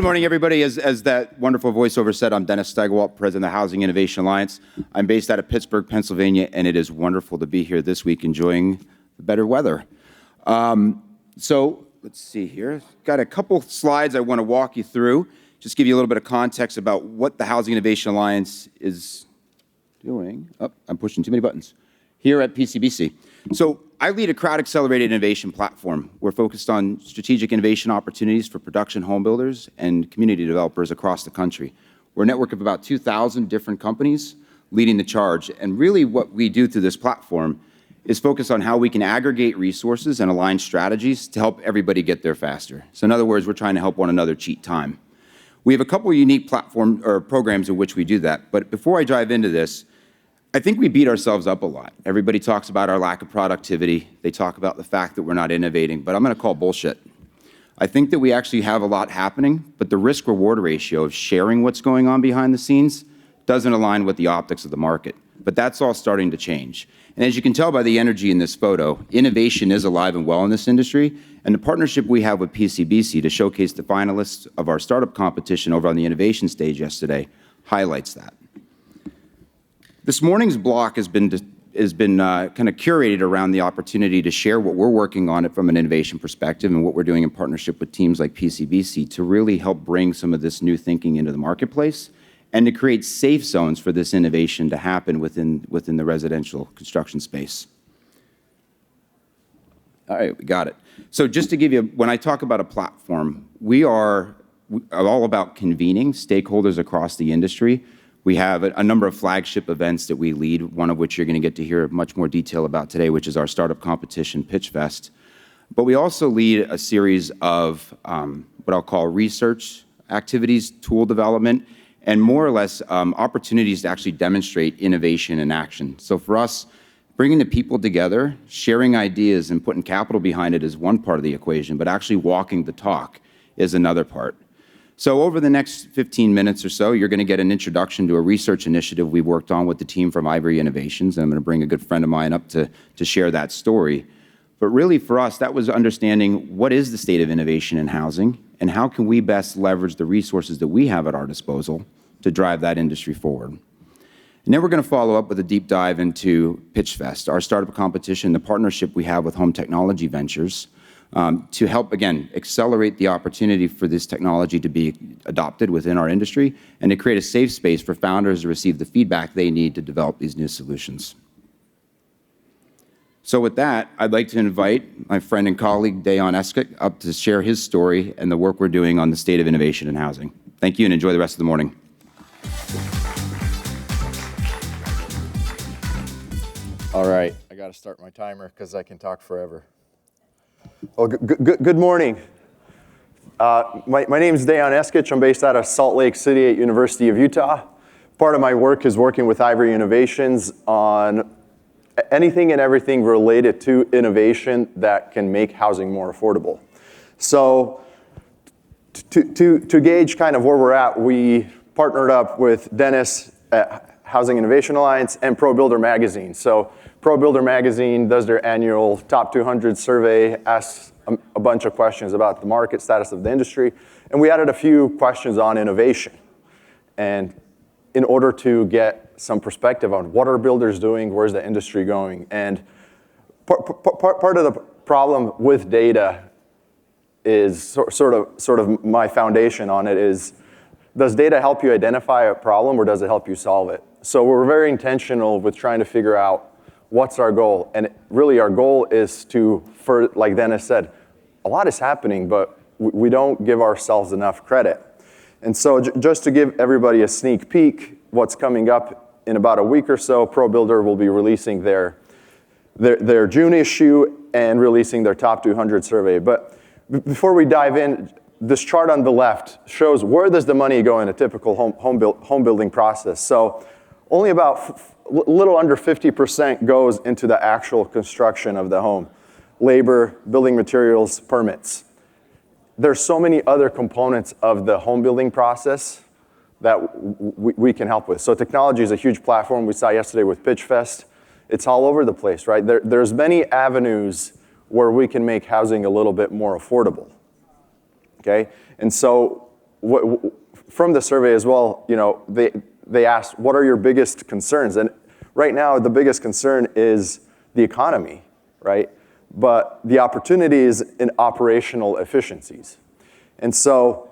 Good morning, everybody. As that wonderful voiceover said, I'm Dennis Steigerwalt, President of the Housing Innovation Alliance. I'm based out of Pittsburgh, Pennsylvania, and it is wonderful to be here this week enjoying the better weather. So let's see here. Got a couple slides I want to walk you through, just give you a little bit of context about what the Housing Innovation Alliance is doing. Oh, I'm pushing too many buttons. Here at PCBC. So I lead a crowd-accelerated innovation platform. We're focused on strategic innovation opportunities for production home builders and community developers across the country. We're a network of about 2,000 different companies leading the charge. And really what we do through this platform is focus on how we can aggregate resources and align strategies to help everybody get there faster. So in other words, we're trying to help one another cheat time. We have a couple of unique platform or programs in which we do that. But before I dive into this, I think we beat ourselves up a lot. Everybody talks about our lack of productivity. They talk about the fact that we're not innovating, but I'm going to call bullshit. I think that we actually have a lot happening, but the risk-reward ratio of sharing what's going on behind the scenes doesn't align with the optics of the market. But that's all starting to change. And as you can tell by the energy in this photo, innovation is alive and well in this industry, and the partnership we have with PCBC to showcase the finalists of our startup competition over on the innovation stage yesterday highlights that. This morning's block has been kind of curated around the opportunity to share what we're working on it from an innovation perspective and what we're doing in partnership with teams like PCBC to really help bring some of this new thinking into the marketplace and to create safe zones for this innovation to happen within the residential construction space. All right, we got it. So just to give you, when I talk about a platform, we are all about convening stakeholders across the industry. We have a number of flagship events that we lead, one of which you're going to get to hear much more detail about today, which is our startup competition, Pitchfest. But we also lead a series of what I'll call research activities, tool development, and more or less opportunities to actually demonstrate innovation in action. So for us, bringing the people together, sharing ideas, and putting capital behind it is one part of the equation, but actually walking the talk is another part. So over the next 15 minutes or so, you're going to get an introduction to a research initiative we worked on with the team from Ivory Innovations, and I'm going to bring a good friend of mine up to share that story. But really for us, that was understanding what is the state of innovation in housing, and how can we best leverage the resources that we have at our disposal to drive that industry forward. And then we're going to follow up with a deep dive into Pitchfest, our startup competition, the partnership we have with Home Technology Ventures, to help, again, accelerate the opportunity for this technology to be adopted within our industry and to create a safe space for founders to receive the feedback they need to develop these new solutions. So with that, I'd like to invite my friend and colleague, Dejan Eskik, up to share his story and the work we're doing on the state of innovation in housing. Thank you, and enjoy the rest of the morning. All right, I got to start my timer because I can talk forever. Well, good morning. My name is Dejan Eskik. I'm based out of Salt Lake City at University of Utah. Part of my work is working with Ivory Innovations on anything and everything related to innovation that can make housing more affordable. So to gauge kind of where we're at, we partnered up with Dennis at Housing Innovation Alliance and Pro Builder Magazine. So Pro Builder Magazine does their annual Top 200 survey, asks a bunch of questions about the market status of the industry, and we added a few questions on innovation. And in order to get some perspective on what are builders doing, where's the industry going, and part of the problem with data is sort of my foundation on it is, does data help you identify a problem or does it help you solve it? So we're very intentional with trying to figure out what's our goal? And really our goal is to, like Dennis said, a lot is happening, but we don't give ourselves enough credit. And so just to give everybody a sneak peek, what's coming up in about a week or so, Pro Builder will be releasing their June issue and releasing their Top 200 survey. But before we dive in, this chart on the left shows where does the money go in a typical home building process. So only about a little under 50% goes into the actual construction of the home. Labor, building materials, permits. There's so many other components of the home building process that we can help with. So technology is a huge platform. We saw yesterday with Pitchfest. It's all over the place, right? There's many avenues where we can make housing a little bit more affordable, okay? And so from the survey as well, they asked, what are your biggest concerns? And right now, the biggest concern is the economy, right? But the opportunity is in operational efficiencies. And so,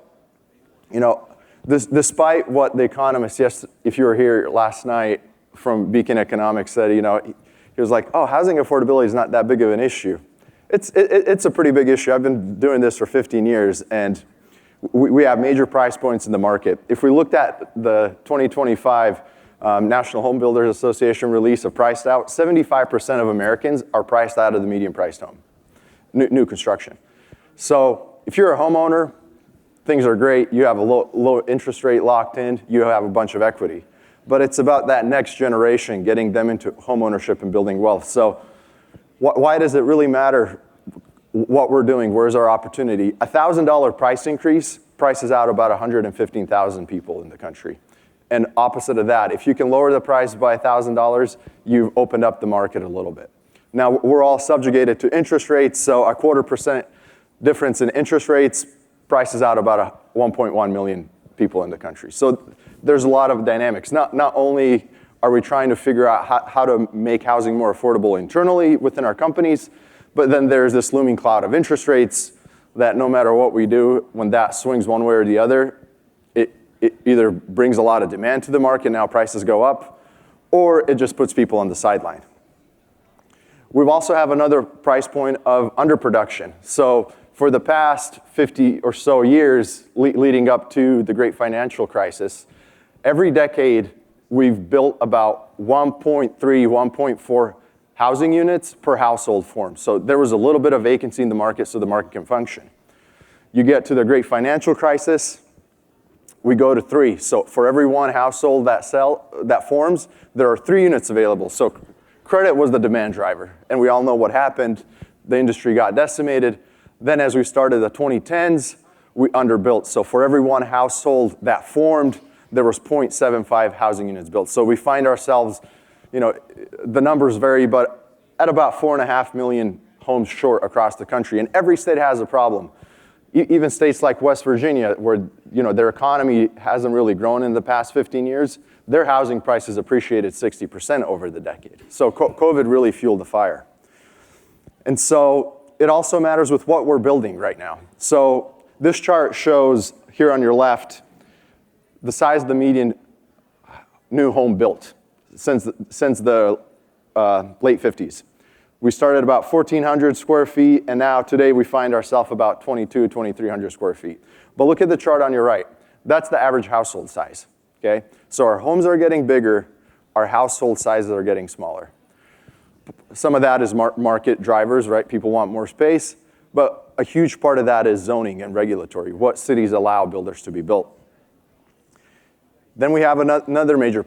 despite what the economist, if you were here last night from Beacon Economics said, he was like, oh, housing affordability is not that big of an issue. It's a pretty big issue. I've been doing this for 15 years, and we have major price points in the market. If we looked at the 2025 National Home Builders Association release of priced out, 75% of Americans are priced out of the median priced home, new construction. So if you're a homeowner, things are great. You have a low interest rate locked in. You have a bunch of equity. But it's about that next generation, getting them into home ownership and building wealth. So why does it really matter what we're doing? Where's our opportunity? A $1,000 price increase prices out about 115,000 people in the country. And opposite of that, if you can lower the price by $1,000, you've opened up the market a little bit. Now, we're all subjugated to interest rates, so a 0.25% difference in interest rates prices out about 1.1 million people in the country. So there's a lot of dynamics. Not only are we trying to figure out how to make housing more affordable internally within our companies, but then there's this looming cloud of interest rates that no matter what we do, when that swings one way or the other, it either brings a lot of demand to the market, now prices go up, or it just puts people on the sideline. We also have another price point of underproduction. So for the past 50 or so years leading up to the great financial crisis, every decade we've built about 1.3, 1.4 housing units per household form. So there was a little bit of vacancy in the market so the market can function. You get to the great financial crisis, we go to 3. So for every one household that forms, there are 3 units available. So credit was the demand driver. And we all know what happened. The industry got decimated. Then as we started the 2010s, we underbuilt. So for every one household that formed, there was 0.75 housing units built. So we find ourselves, the numbers vary, but at about 4.5 million homes short across the country. And every state has a problem. Even states like West Virginia, where their economy hasn't really grown in the past 15 years, their housing prices appreciated 60% over the decade. So COVID really fueled the fire. And so it also matters with what we're building right now. So this chart shows here on your left the size of the median new home built since the late 50s. We started about 1,400 square feet, and now today we find ourselves about 2,300 square feet. But look at the chart on your right. That's the average household size, okay? So our homes are getting bigger, our household sizes are getting smaller. Some of that is market drivers, right? People want more space, but a huge part of that is zoning and regulatory, what cities allow builders to be built. Then we have another major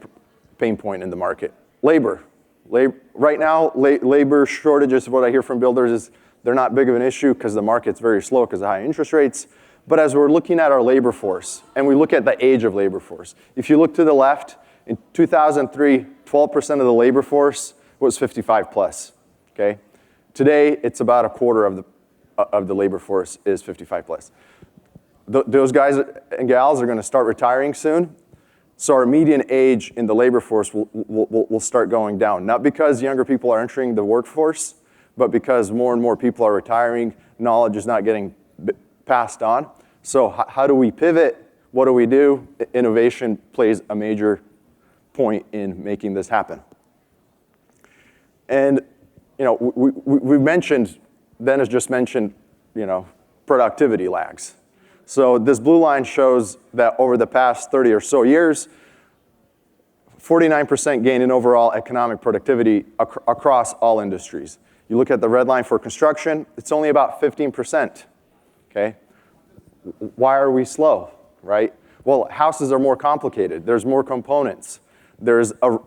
pain point in the market, labor. Right now, labor shortages, what I hear from builders is they're not big of an issue because the market's very slow because of high interest rates. But as we're looking at our labor force, and we look at the age of labor force, if you look to the left, in 2003, 12% of the labor force was 55 plus, okay? Today, it's about a quarter of the labor force is 55 plus. Those guys and gals are gonna start retiring soon. So our median age in the labor force will start going down. Not because younger people are entering the workforce, but because more and more people are retiring, knowledge is not getting passed on. So how do we pivot? What do we do? Innovation plays a major point in making this happen. And we mentioned, Dennis just mentioned, productivity lags. So this blue line shows that over the past 30 or so years, 49% gain in overall economic productivity across all industries. You look at the red line for construction, it's only about 15%, okay? Why are we slow, right? Well, houses are more complicated. There's more components. There's a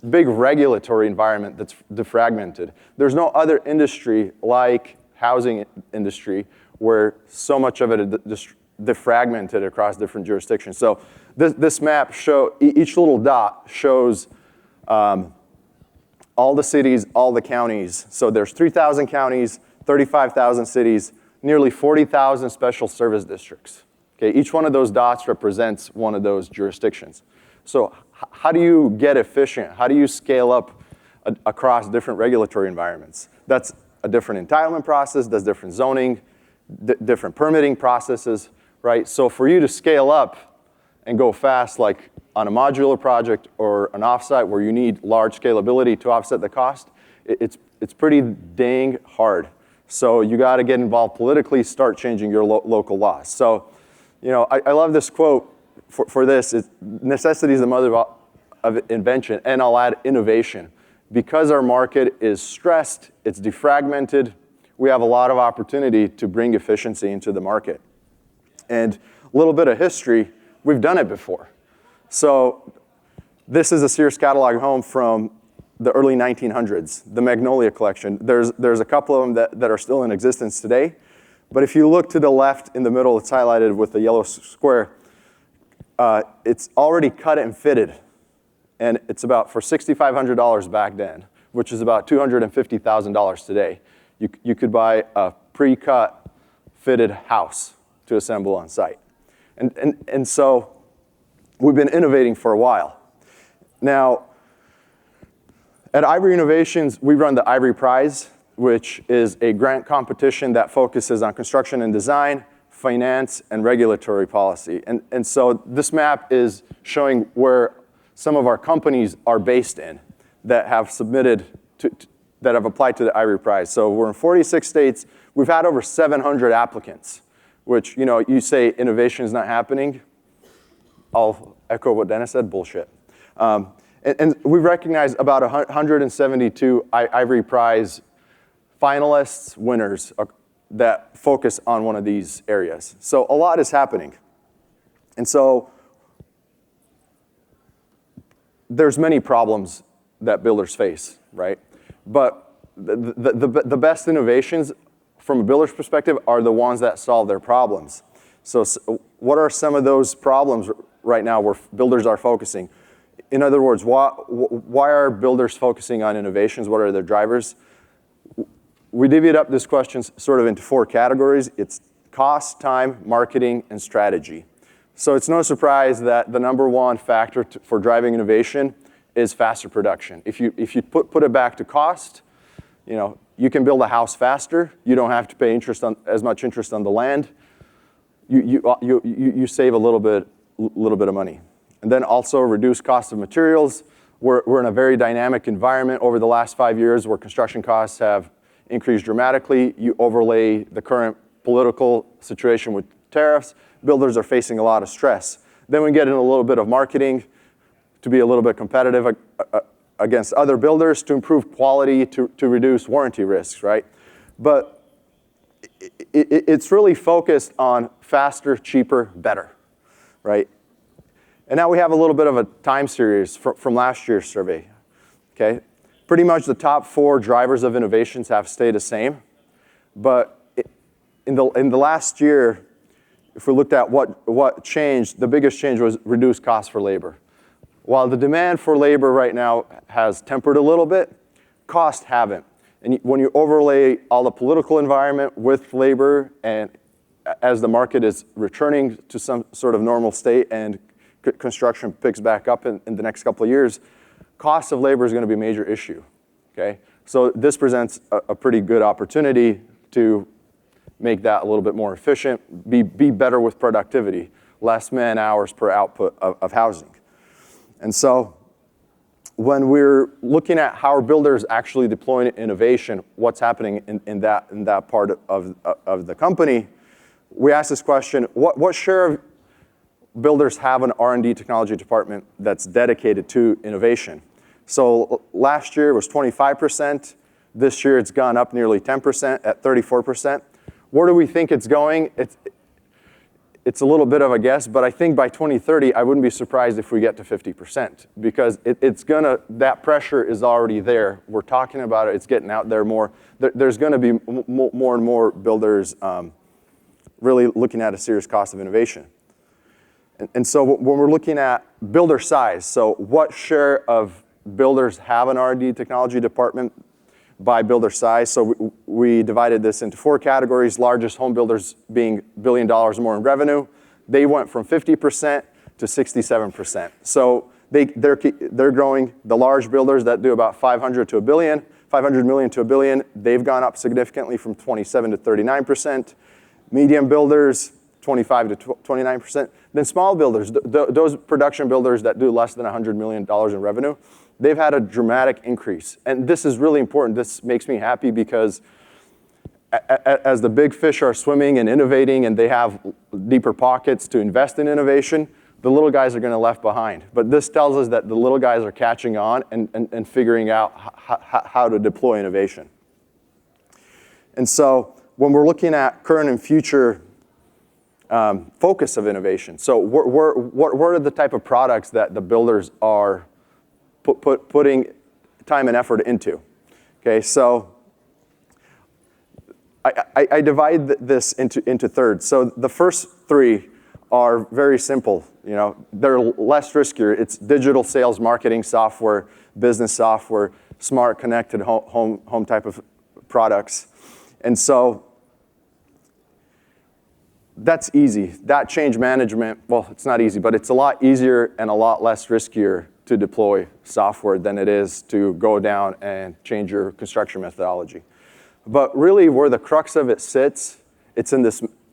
big regulatory environment that's defragmented. There's no other industry like housing industry where so much of it is just defragmented across different jurisdictions. So this map each little dot shows all the cities, all the counties. So there's 3,000 counties, 35,000 cities, nearly 40,000 special service districts, Okay, each one of those dots represents one of those jurisdictions. So how do you get efficient? How do you scale up across different regulatory environments? That's a different entitlement process, that's different zoning, different permitting processes, right? So for you to scale up and go fast, like on a modular project or an offsite where you need large scalability to offset the cost, it's pretty dang hard. So you got to get involved politically, start changing your local laws. So, you know, I love this quote for this. Necessity is the mother of invention, and I'll add innovation. Because our market is stressed, it's defragmented, we have a lot of opportunity to bring efficiency into the market. And a little bit of history, we've done it before. So this is a Sears catalog home from the early 1900s, the Magnolia collection. There's a couple of them that are still in existence today. But if you look to the left in the middle, it's highlighted with the yellow square. It's already cut and fitted. And it's about for $6,500 back then, which is about $250,000 today. You could buy a pre-cut, fitted house to assemble on site. And so we've been innovating for a while. Now, at Ivory Innovations, we run the Ivory Prize, which is a grant competition that focuses on construction and design, finance, and regulatory policy. And so this map is showing where some of our companies are based in that have submitted that have applied to the Ivory Prize. So we're in 46 states. We've had over 700 applicants, which, you know, you say innovation is not happening. I'll echo what Dennis said, bullshit. And we've recognized about 172 Ivory Prize finalists, winners that focus on one of these areas. So a lot is happening. And so there's many problems that builders face, right? But the best innovations from a builder's perspective are the ones that solve their problems. So what are some of those problems right now where builders are focusing? In other words, why are builders focusing on innovations? What are their drivers? We divvied up this question sort of into 4 categories. It's cost, time, marketing, and strategy. So it's no surprise that the number one factor for driving innovation is faster production. If you put it back to cost, you know, you can build a house faster. You don't have to pay as much interest on the land. You save a little bit of money. And then also reduce cost of materials. We're in a very dynamic environment over the last 5 years where construction costs have increased dramatically. You overlay the current political situation with tariffs, builders are facing a lot of stress. Then we get in a little bit of marketing to be a little bit competitive against other builders, to improve quality, to reduce warranty risks, right? But it's really focused on faster, cheaper, better, right? And now we have a little bit of a time series from last year's survey, okay? Pretty much the top 4 drivers of innovations have stayed the same. But in the last year, if we looked at what changed, the biggest change was reduced cost for labor. While the demand for labor right now has tempered a little bit, costs haven't. And when you overlay all the political environment with labor, and as the market is returning to some sort of normal state and construction picks back up in the next couple of years, cost of labor is going to be a major issue, okay? So this presents a pretty good opportunity to make that a little bit more efficient, be better with productivity, less man hours per output of housing. And so when we're looking at how are builders actually deploying innovation, what's happening in that part of the company, we ask this question, what share of builders have an R&D technology department that's dedicated to innovation? So last year was 25%. This year it's gone up nearly 10% at 34%. Where do we think it's going? It's a little bit of a guess, but I think by 2030, I wouldn't be surprised if we get to 50%, because that pressure is already there. We're talking about it, it's getting out there more. There's gonna be more and more builders really looking at a serious cost of innovation. And so when we're looking at builder size, so what share of builders have an R&D technology department by builder size? So we divided this into 4 categories, largest home builders being $1 billion or more in revenue, They went from 50% to 67%. So they're growing. The large builders that do about 500 million to a billion, they've gone up significantly from 27 to 39%. Medium builders, 25 to 29%. Then small builders, those production builders that do less than $100 million in revenue, they've had a dramatic increase. And this is really important. This makes me happy because as the big fish are swimming and innovating and they have deeper pockets to invest in innovation, the little guys are going to be left behind. But this tells us that the little guys are catching on and figuring out how to deploy innovation. And so when we're looking at current and future focus of innovation, so what are the type of products that the builders are putting time and effort into? Okay, so I divide this into thirds. So the first three are very simple. You know, they're less riskier. It's digital sales, marketing software, business software, smart connected home type of products. And so that's easy. That change management, well, it's not easy, but it's a lot easier and a lot less riskier to deploy software than it is to go down and change your construction methodology. But really where the crux of it sits, it's in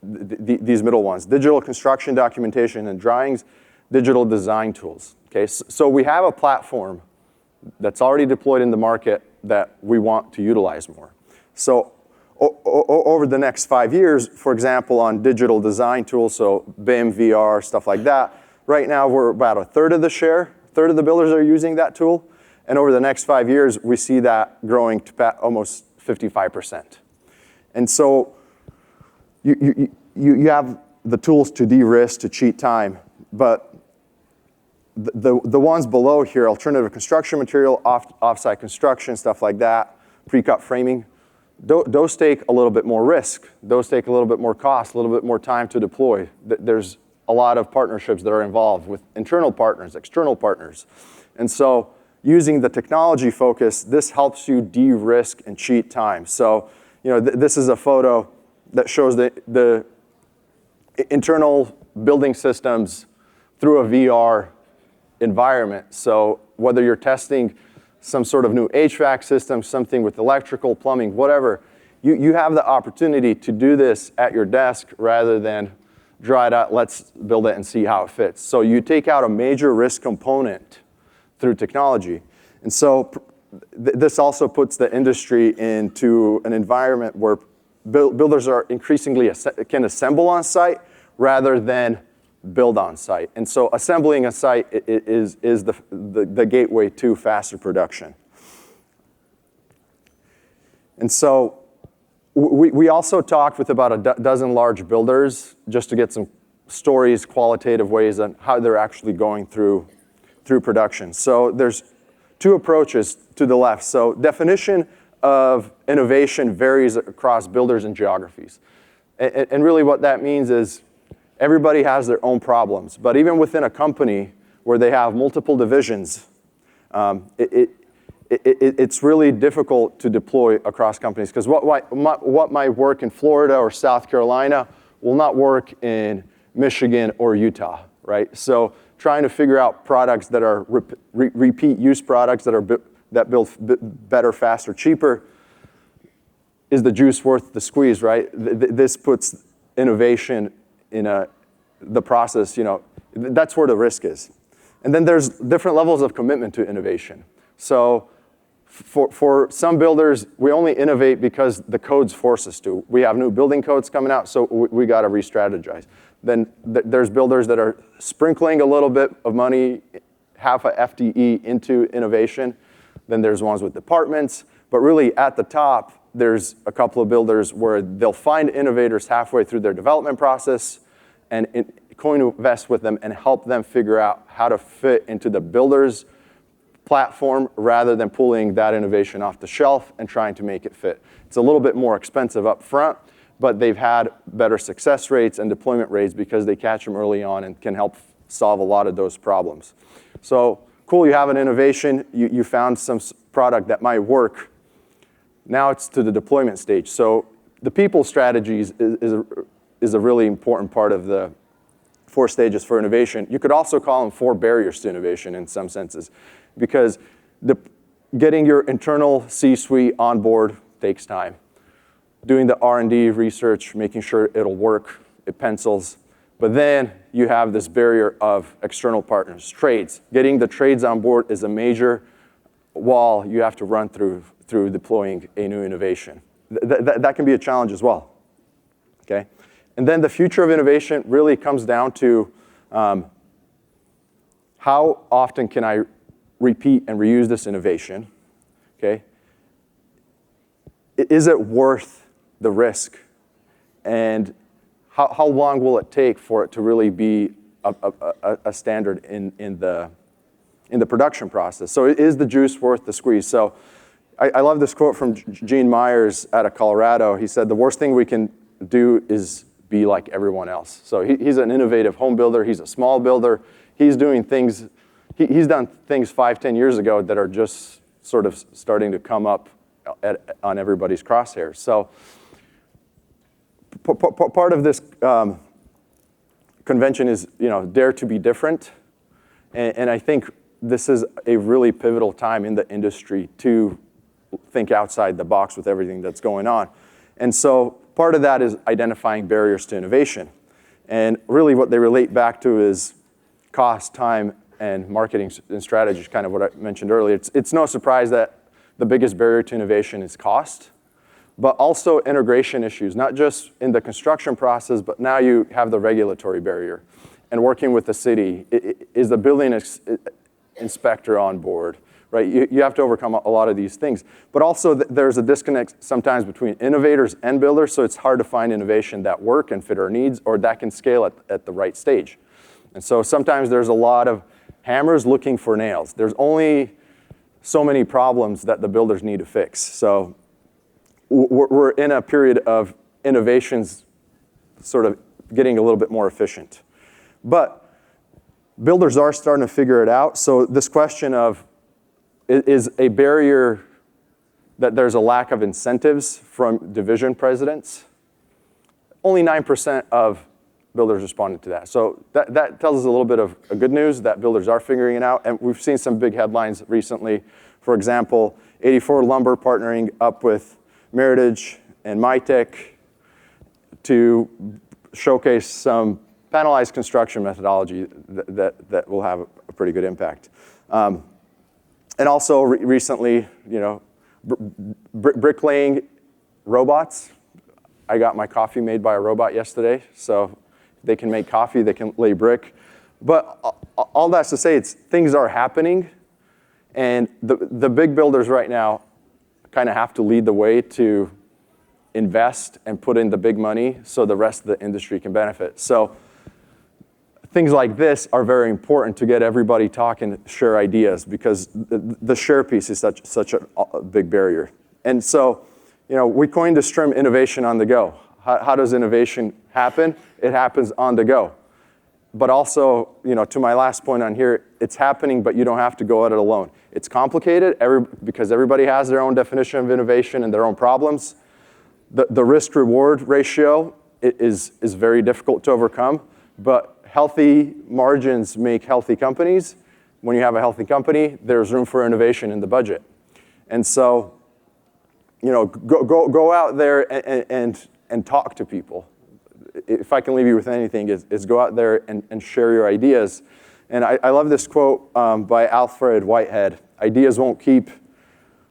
these middle ones: digital construction documentation and drawings, digital design tools. Okay, so we have a platform that's already deployed in the market that we want to utilize more. So over the next 5 years, for example, on digital design tools, so BIM, VR, stuff like that, right now we're about a third of the builders are using that tool. And over the next 5 years, we see that growing to almost 55%. And so you have the tools to de-risk, to cheat time, but the ones below here, alternative construction material, off-site construction, stuff like that, pre-cut framing, those take a little bit more risk. Those take a little bit more cost, a little bit more time to deploy. There's a lot of partnerships that are involved with internal partners, external partners. And so using the technology focus, this helps you de-risk and cheat time. So, you know, this is a photo that shows the internal building systems through a VR environment. So whether you're testing some sort of new HVAC system, something with electrical, plumbing, whatever, you have the opportunity to do this at your desk rather than draw it out, let's build it and see how it fits. So you take out a major risk component through technology. And so this also puts the industry into an environment where builders are increasingly can assemble on site rather than build on site. And so assembling a site is the gateway to faster production. And so we also talked with about a dozen large builders just to get some stories, qualitative ways on how they're actually going through production. So there's two approaches to the left. So definition of innovation varies across builders and geographies. And really what that means is everybody has their own problems. But even within a company where they have multiple divisions, it's really difficult to deploy across companies because what might work in Florida or South Carolina will not work in Michigan or Utah, right? So trying to figure out products that are repeat use products that build better, faster, cheaper, is the juice worth the squeeze, right? This puts innovation in the process, you know, that's where the risk is. And then there's different levels of commitment to innovation. So for some builders, we only innovate because the codes force us to. We have new building codes coming out, so we got to re-strategize. Then there's builders that are sprinkling a little bit of money, half a FTE into innovation. Then there's ones with departments. But really at the top, there's a couple of builders where they'll find innovators halfway through their development process and co-invest with them and help them figure out how to fit into the builder's platform rather than pulling that innovation off the shelf and trying to make it fit. It's a little bit more expensive up front, but they've had better success rates and deployment rates because they catch them early on and can help solve a lot of those problems. So cool, you have an innovation, you found some product that might work. Now it's to the deployment stage. So the people strategies is a really important part of the 4 stages for innovation. You could also call them 4 barriers to innovation in some senses, because getting your internal C-suite on board takes time. Doing the R&D research, making sure it'll work, it pencils. But then you have this barrier of external partners, trades. Getting the trades on board is a major wall you have to run through deploying a new innovation. That can be a challenge as well, okay? And then the future of innovation really comes down to how often can I repeat and reuse this innovation, okay? Is it worth the risk? And how long will it take for it to really be a standard in the production process? So is the juice worth the squeeze? So I love this quote from Gene Myers out of Colorado. He said, the worst thing we can do is be like everyone else. So he's an innovative home builder. He's a small builder. He's doing things, he's done things 5-10 years ago that are just sort of starting to come up on everybody's crosshairs. So part of this convention is, dare to be different. And I think this is a really pivotal time in the industry to think outside the box with everything that's going on. And so part of that is identifying barriers to innovation. And really what they relate back to is cost, time, and marketing and strategy, kind of what I mentioned earlier. It's no surprise that the biggest barrier to innovation is cost, but also integration issues, not just in the construction process, but now you have the regulatory barrier. And working with the city, is the building inspector on board, right? You have to overcome a lot of these things. But also there's a disconnect sometimes between innovators and builders, so it's hard to find innovation that work and fit our needs or that can scale at the right stage. And so sometimes there's a lot of hammers looking for nails. There's only so many problems that the builders need to fix. So we're in a period of innovations sort of getting a little bit more efficient. But builders are starting to figure it out. So this question of, is a barrier that there's a lack of incentives from division presidents? Only 9% of builders responded to that. So that tells us a little bit of good news that builders are figuring it out. And we've seen some big headlines recently. For example, 84 Lumber partnering up with Meritage and MyTech to showcase some panelized construction methodology that will have a pretty good impact. And also recently, bricklaying robots. I got my coffee made by a robot yesterday, so they can make coffee, they can lay brick. But all that's to say, things are happening, and the big builders right now kind of have to lead the way to invest and put in the big money so the rest of the industry can benefit. So things like this are very important to get everybody talking, share ideas, because the share piece is such a big barrier. And so, we coined this term innovation on the go. How does innovation happen? It happens on the go. But also, to my last point on here, it's happening, but you don't have to go at it alone. It's complicated because everybody has their own definition of innovation and their own problems. The risk-reward ratio is very difficult to overcome, but healthy margins make healthy companies. When you have a healthy company, there's room for innovation in the budget. And so, go out there and talk to people. If I can leave you with anything, is go out there and share your ideas. And I love this quote by Alfred Whitehead: ideas won't keep,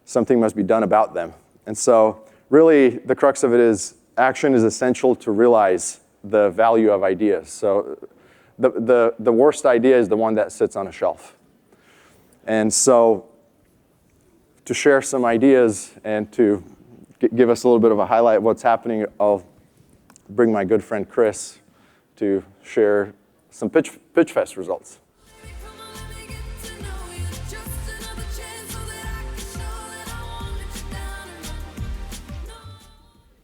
something must be done about them. And so really the crux of it is action is essential to realize the value of ideas. So the worst idea is the one that sits on a shelf. And so to share some ideas and to give us a little bit of a highlight of what's happening, I'll bring my good friend Chris to share some Pitchfest results.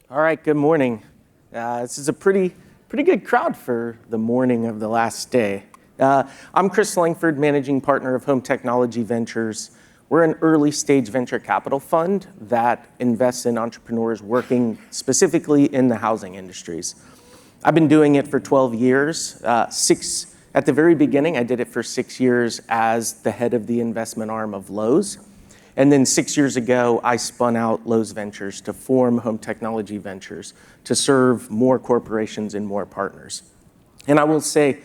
All right, good morning. This is a pretty good crowd for the morning of the last day. I'm Chris Langford, managing partner of Home Technology Ventures. We're an early stage venture capital fund that invests in entrepreneurs working specifically in the housing industries. I've been doing it for 12 years. At the very beginning, I did it for 6 years as the head of the investment arm of Lowe's. And then 6 years ago, I spun out Lowe's Ventures to form Home Technology Ventures to serve more corporations and more partners. And I will say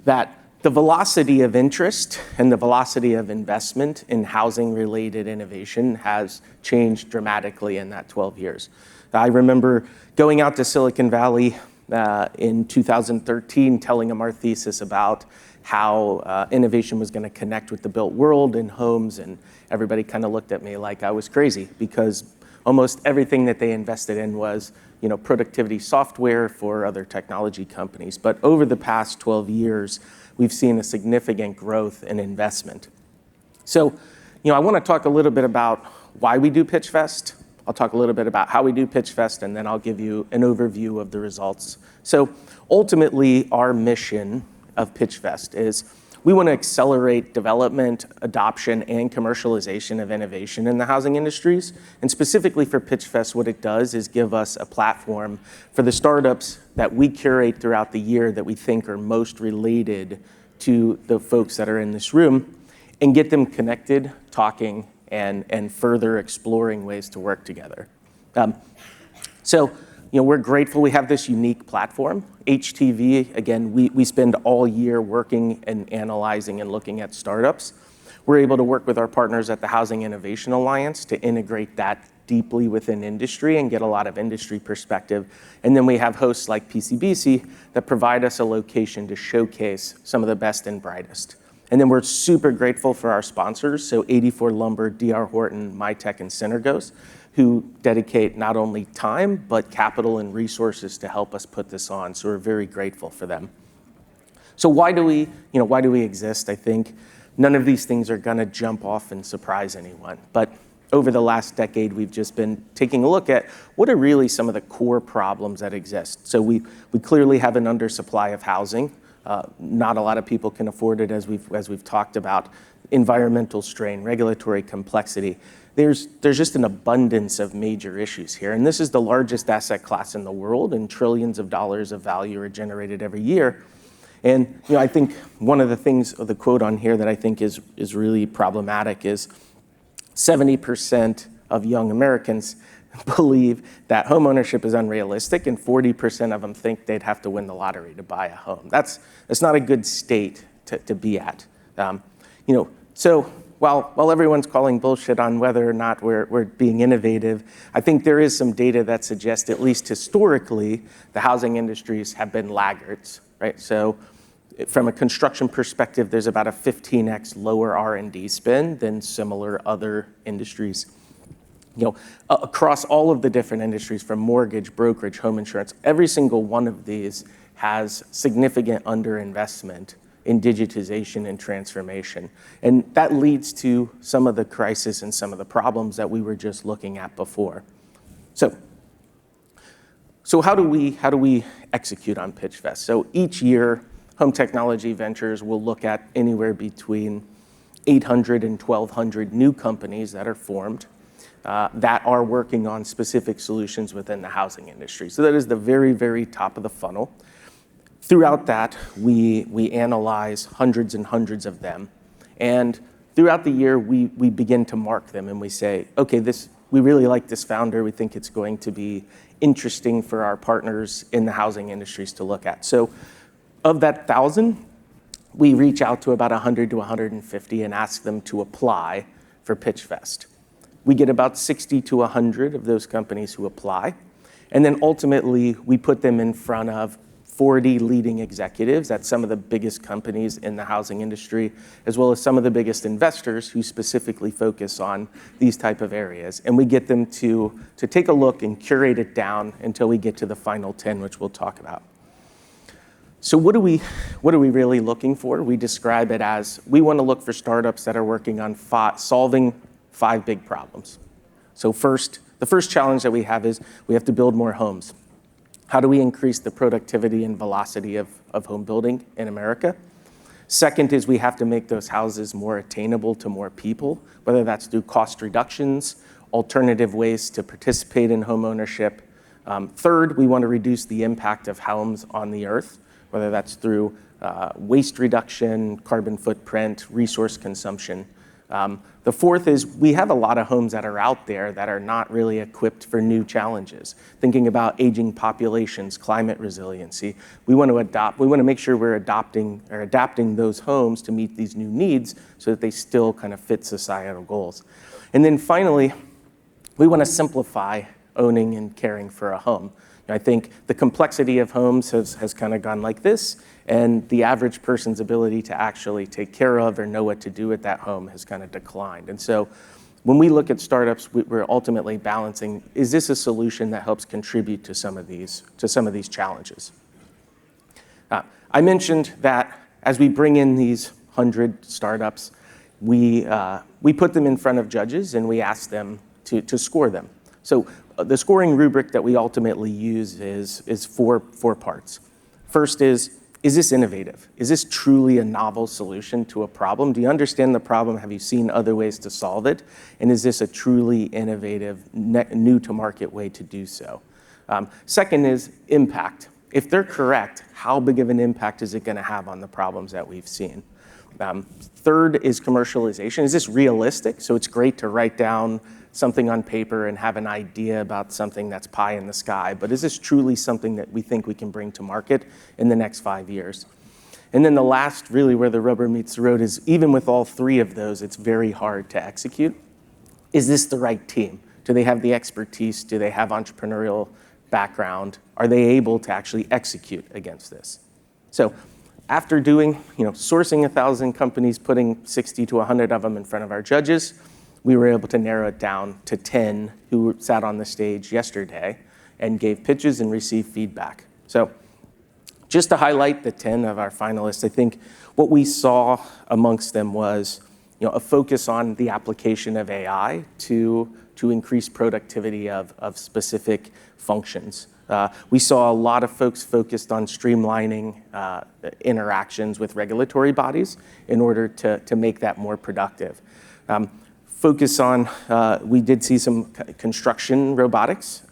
that the velocity of interest and the velocity of investment in housing-related innovation has changed dramatically in that 12 years. I remember going out to Silicon Valley in 2013, telling them our thesis about how innovation was going to connect with the built world and homes, and everybody kind of looked at me like I was crazy because almost everything that they invested in was productivity software for other technology companies. But over the past 12 years, we've seen a significant growth in investment. So, I want to talk a little bit about why we do Pitchfest. I'll talk a little bit about how we do Pitchfest, and then I'll give you an overview of the results. So ultimately, our mission of Pitchfest is we want to accelerate development, adoption, and commercialization of innovation in the housing industries. And specifically for Pitchfest, what it does is give us a platform for the startups that we curate throughout the year that we think are most related to the folks that are in this room and get them connected, talking, and further exploring ways to work together. We're grateful we have this unique platform. HTV, again, we spend all year working and analyzing and looking at startups. We're able to work with our partners at the Housing Innovation Alliance to integrate that deeply within industry and get a lot of industry perspective. And then we have hosts like PCBC that provide us a location to showcase some of the best and brightest. And then we're super grateful for our sponsors, so 84 Lumber, D.R. Horton, MyTech, and Synergos, who dedicate not only time, but capital and resources to help us put this on. So we're very grateful for them. So why do we exist? I think none of these things are gonna jump off and surprise anyone. But over the last decade, we've just been taking a look at what are really some of the core problems that exist. So we clearly have an undersupply of housing. Not a lot of people can afford it, as we've talked about. Environmental strain, regulatory complexity. There's just an abundance of major issues here. And this is the largest asset class in the world, and trillions of dollars of value are generated every year. And I think one of the things, or the quote on here that I think is really problematic is 70% of young Americans believe that home ownership is unrealistic, and 40% of them think they'd have to win the lottery to buy a home. That's not a good state to be at. So while everyone's calling bullshit on whether or not we're being innovative, I think there is some data that suggests, at least historically, the housing industries have been laggards, right? So from a construction perspective, there's about a 15x lower R&D spend than similar other industries. Across all of the different industries, from mortgage, brokerage, home insurance, every single one of these has significant underinvestment in digitization and transformation. And that leads to some of the crisis and some of the problems that we were just looking at before. So how do we execute on Pitchfest? So each year, Home Technology Ventures will look at anywhere between 800 and 1,200 new companies that are formed that are working on specific solutions within the housing industry. So that is the very, very top of the funnel. Throughout that, we analyze hundreds and hundreds of them. And throughout the year, we begin to mark them and we say, okay, we really like this founder. We think it's going to be interesting for our partners in the housing industries to look at. So of that 1,000, we reach out to about 100 to 150 and ask them to apply for Pitchfest. We get about 60 to 100 of those companies who apply. And then ultimately, we put them in front of 40 leading executives at some of the biggest companies in the housing industry, as well as some of the biggest investors who specifically focus on these type of areas. And we get them to take a look and curate it down until we get to the final 10, which we'll talk about. So what are we really looking for? We describe it as, we want to look for startups that are working on solving 5 big problems. So the first challenge that we have is we have to build more homes. How do we increase the productivity and velocity of home building in America? Second is we have to make those houses more attainable to more people, whether that's through cost reductions, alternative ways to participate in home ownership, Third, we want to reduce the impact of homes on the earth, whether that's through waste reduction, carbon footprint, resource consumption. The fourth is we have a lot of homes that are out there that are not really equipped for new challenges. Thinking about aging populations, climate resiliency, we want to make sure we're adapting those homes to meet these new needs so that they still kind of fit societal goals. And then finally, we want to simplify owning and caring for a home. I think the complexity of homes has kind of gone like this, and the average person's ability to actually take care of or know what to do with that home has kind of declined. And so when we look at startups, we're ultimately balancing, is this a solution that helps contribute to some of these challenges? I mentioned that as we bring in these 100 startups, we put them in front of judges and we ask them to score them. So the scoring rubric that we ultimately use is four parts. First is this innovative? Is this truly a novel solution to a problem? Do you understand the problem? Have you seen other ways to solve it? And is this a truly innovative, new to market way to do so? Second is impact. If they're correct, how big of an impact is it going to have on the problems that we've seen? Third is commercialization. Is this realistic? So it's great to write down something on paper and have an idea about something that's pie in the sky, but is this truly something that we think we can bring to market in the next 5 years? And then the last, really where the rubber meets the road, is even with all three of those, it's very hard to execute. Is this the right team? Do they have the expertise? Do they have entrepreneurial background? Are they able to actually execute against this? So after sourcing 1,000 companies, putting 60 to 100 of them in front of our judges, we were able to narrow it down to 10 who sat on the stage yesterday and gave pitches and received feedback. So just to highlight the 10 of our finalists, I think what we saw amongst them was a focus on the application of AI to increase productivity of specific functions. We saw a lot of folks focused on streamlining interactions with regulatory bodies in order to make that more productive. We did see some construction robotics.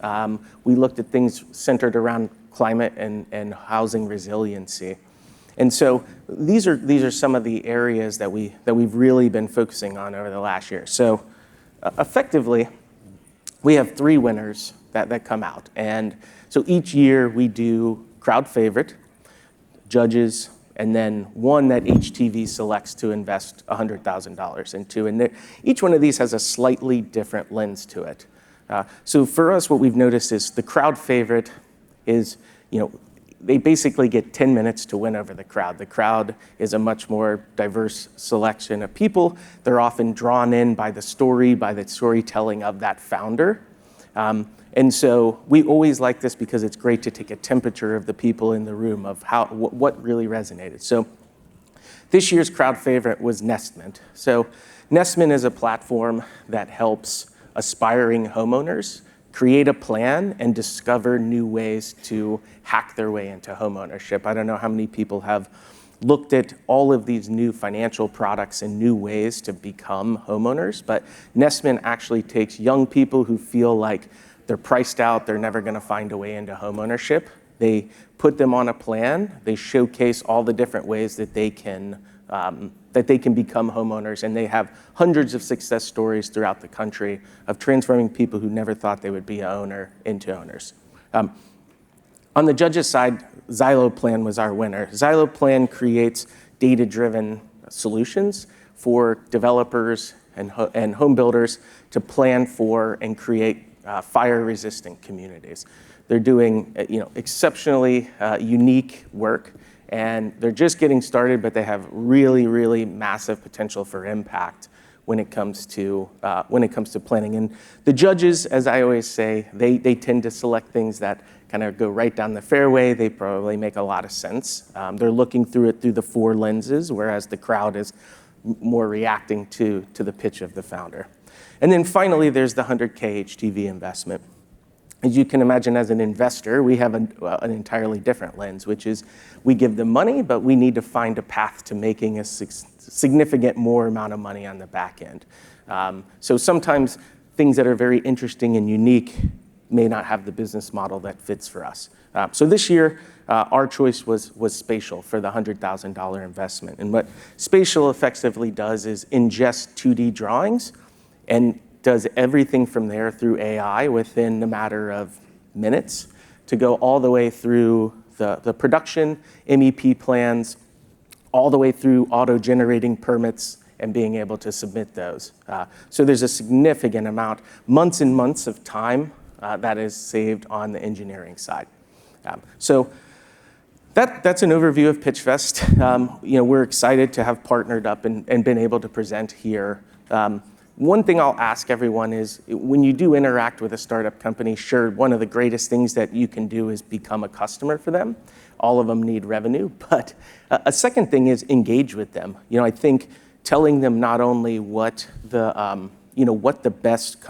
We looked at things centered around climate and housing resiliency. And so these are some of the areas that we've really been focusing on over the last year. So effectively, we have 3 winners that come out. And so each year we do crowd favorite, judges, and then one that HTV selects to invest $100,000 into. And each one of these has a slightly different lens to it. So for us, what we've noticed is the crowd favorite is, they basically get 10 minutes to win over the crowd. The crowd is a much more diverse selection of people. They're often drawn in by the storytelling of that founder. And so we always like this because it's great to take a temperature of the people in the room of what really resonated. So this year's crowd favorite was Nestment. So Nestment is a platform that helps aspiring homeowners create a plan and discover new ways to hack their way into homeownership. I don't know how many people have looked at all of these new financial products and new ways to become homeowners, but Nestment actually takes young people who feel like they're priced out, they're never going to find a way into homeownership. They put them on a plan. They showcase all the different ways that they can become homeowners, and they have hundreds of success stories throughout the country of transforming people who never thought they would be an owner into owners. On the judges' side, Xyloplan was our winner. Xyloplan creates data-driven solutions for developers and home builders to plan for and create fire-resistant communities. They're doing exceptionally unique work, and they're just getting started, but they have really, really massive potential for impact when it comes to planning. And the judges, as I always say, they tend to select things that kind of go right down the fairway. They probably make a lot of sense. They're looking through it through the 4 lenses, whereas the crowd is more reacting to the pitch of the founder. And then finally, there's the 100K HTV investment. As you can imagine, as an investor, we have an entirely different lens, which is we give them money, but we need to find a path to making a significant more amount of money on the back end. So sometimes things that are very interesting and unique may not have the business model that fits for us. So this year, our choice was Spatial for the $100,000 investment. And what Spatial effectively does is ingest 2D drawings and does everything from there through AI within the matter of minutes to go all the way through the production, MEP plans, all the way through auto-generating permits and being able to submit those. So there's a significant amount, months and months of time that is saved on the engineering side. So that's an overview of Pitchfest. We're excited to have partnered up and been able to present here. One thing I'll ask everyone is, when you do interact with a startup company, sure, one of the greatest things that you can do is become a customer for them. All of them need revenue, but a second thing is engage with them. I think telling them not only what the best,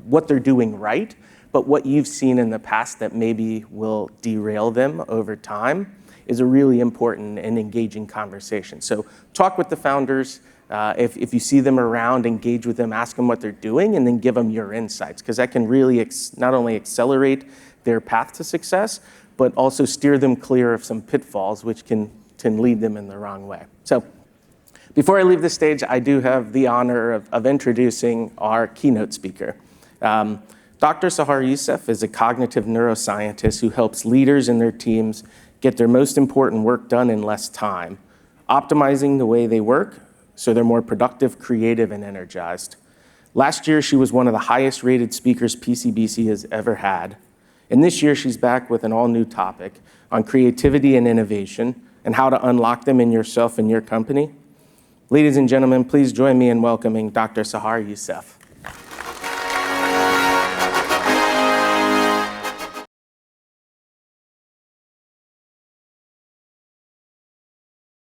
what they're doing right, but what you've seen in the past that maybe will derail them over time is a really important and engaging conversation. So talk with the founders. If you see them around, engage with them, ask them what they're doing, and then give them your insights, because that can really not only accelerate their path to success, but also steer them clear of some pitfalls, which can lead them in the wrong way. So before I leave the stage, I do have the honor of introducing our keynote speaker. Dr. Sahar Youssef is a cognitive neuroscientist who helps leaders and their teams get their most important work done in less time, optimizing the way they work so they're more productive, creative, and energized. Last year, she was one of the highest rated speakers PCBC has ever had. And this year, she's back with an all-new topic on creativity and innovation and how to unlock them in yourself and your company. Ladies and gentlemen, please join me in welcoming Dr. Sahar Youssef.